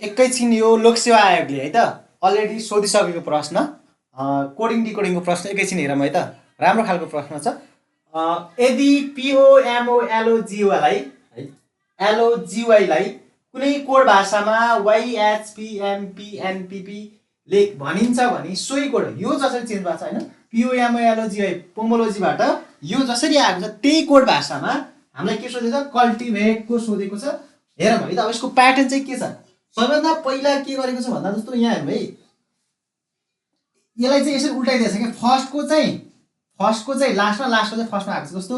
एकैछिन यो लोकसेवा आयोगले है त अलरेडी सोधिसकेको प्रश्न कोडिङ डिकोडिङको प्रश्न एकैछिन हेरौँ है त राम्रो खालको प्रश्न छ। यदि पिओएमओएलओजिवाईलाई है एलओजिवाईलाई कुनै कोड भाषामा वाइएचपिएमपिएनपिपी ले भनिन्छ भने सोही कोड यो जसरी चेन्ज भएको छ होइन पिओएमओएलओजिवाई पोमोलोजीबाट यो जसरी आएको छ त्यही कोड भाषामा हामीलाई के सोधेको छ कल्टिभेटको सोधेको छ। हेरौँ है त अब यसको प्याटर्न चाहिँ के छ। सबैभन्दा पहिला के गरेको छ भन्दा जस्तो यहाँ हेर्नु है यसलाई चाहिँ यसरी उल्टाइदिएको छ क्या फर्स्टको चाहिँ लास्टको चाहिँ फर्स्टमा आएको छ जस्तो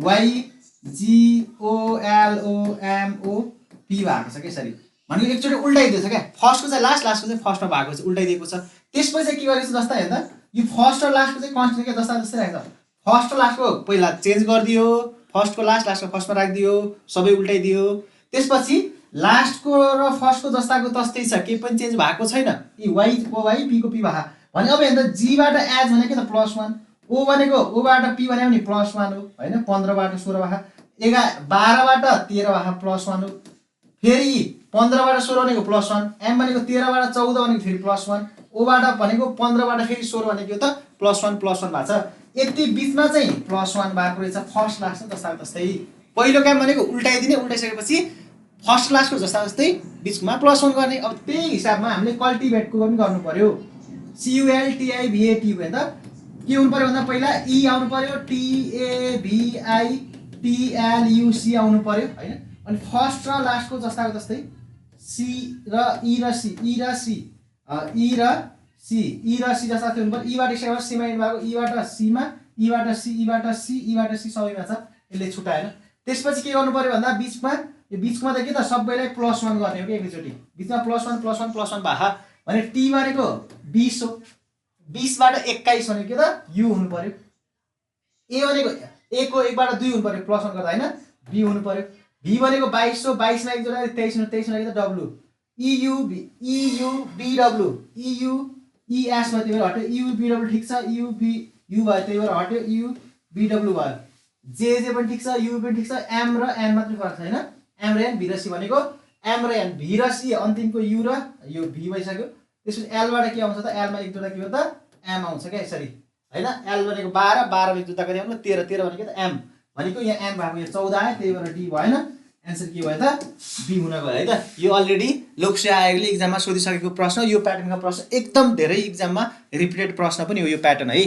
वाइजिओएलओएमओपी भएको छ क्या यसरी भनेको एकचोटि उल्टाइदिएको छ क्या फर्स्टको चाहिँ लास्टको चाहिँ फर्स्टमा भएको छ उल्टाइदिएको छ। त्यसपछि चाहिँ के गरेको छ जस्ता हेर्दा यो फर्स्ट र लास्टको चाहिँ कन्स्टेन्ट क्या जस्ता जस्तै राख्छ फर्स्ट र लास्टको पहिला चेन्ज गरिदियो फर्स्टको लास्टको फर्स्टमा राखिदियो सबै उल्टाइदियो त्यसपछि लास्टको र फर्स्टको जस्ताको तस्तै छ केही पनि चेन्ज भएको छैन यी वाइको वाइ पीको पी भए भने अब हेर्दा जीबाट एज भनेको त +1 ओ भनेको ओबाट पी भने पनि +1 हो होइन 15बाट 16 भए 12बाट 13 भए +1 हो फेरि 15बाट 16 भनेको +1 एम भनेको 13बाट 14 भनेको फेरि +1 ओबाट भनेको 15बाट फेरि 16 भनेको त +1 भएको छ। यति बिचमा चाहिँ +1 भएको रहेछ फर्स्ट लास्ट जस्ताको तस्तै पहिलो काम भनेको उल्टाइदिने उल्टाइसकेपछि फर्स्ट लास्टको जस्ता जस्तै बिचमा +1 गर्ने। अब त्यही हिसाबमा हामीले कल्टिभेटको पनि गर्नु पर्यो CULTIVAT भयो त के हुनु पर्यो भन्दा पहिला ई आउनु पर्यो TAVITLUC आउनु पर्यो होइन अनि फर्स्ट र लास्टको जस्ताको जस्तै सी र ई र सी जस्ता हुनु पर्यो ईबाट सीमा सीमा इन भएको ईबाट सीमा ईबाट सी सबैमा छ यसले छुटाएन। त्यसपछि के गर्नु पर्यो भन्दा बिचमा यो बिचमा त के त सबैलाई +1 गर्ने हो कि एकैचोटि बिचमा +1 भए भने टी भनेको 20 हो 20बाट 21 भनेको के त यु हुनु पर्यो ए भनेको ए को 1बाट 2 हुनु पर्यो +1 गर्दा होइन बी हुनु पर्यो भी भनेको 22 हो 22 मा 1 जोडेर 23 मा त W EU BW EU ES भयो त्यही भएर हट्यो EU BW ठिक छ EU भयो त्यही भएर हट्यो EU BW भयो जे पनि ठिक छ यु पनि ठिक छ एम र एन मात्रै फरक छैन एम र एन भी र सी भनेको एम र एन भी र सी अन्तिमको यु र यो भी भइसक्यो। त्यसपछि एलबाट के आउँछ त एलमा एक जोड्दा के हो त एम आउँछ क्या यसरी होइन एल भनेको 12 मा एक जोड्दा कति आउँछ 13 भनेको त एम भनेको यहाँ एम भएको यो 14 आयो त्यही भएर डी भएन एन्सर के भयो त बी हुन गयो है त। यो अलरेडी लोकसेवा आयोगले इक्जाममा सोधिसकेको प्रश्न यो प्याटर्नका प्रश्न एकदम धेरै इक्जाममा रिपिटेड प्रश्न पनि हो यो प्याटर्न है।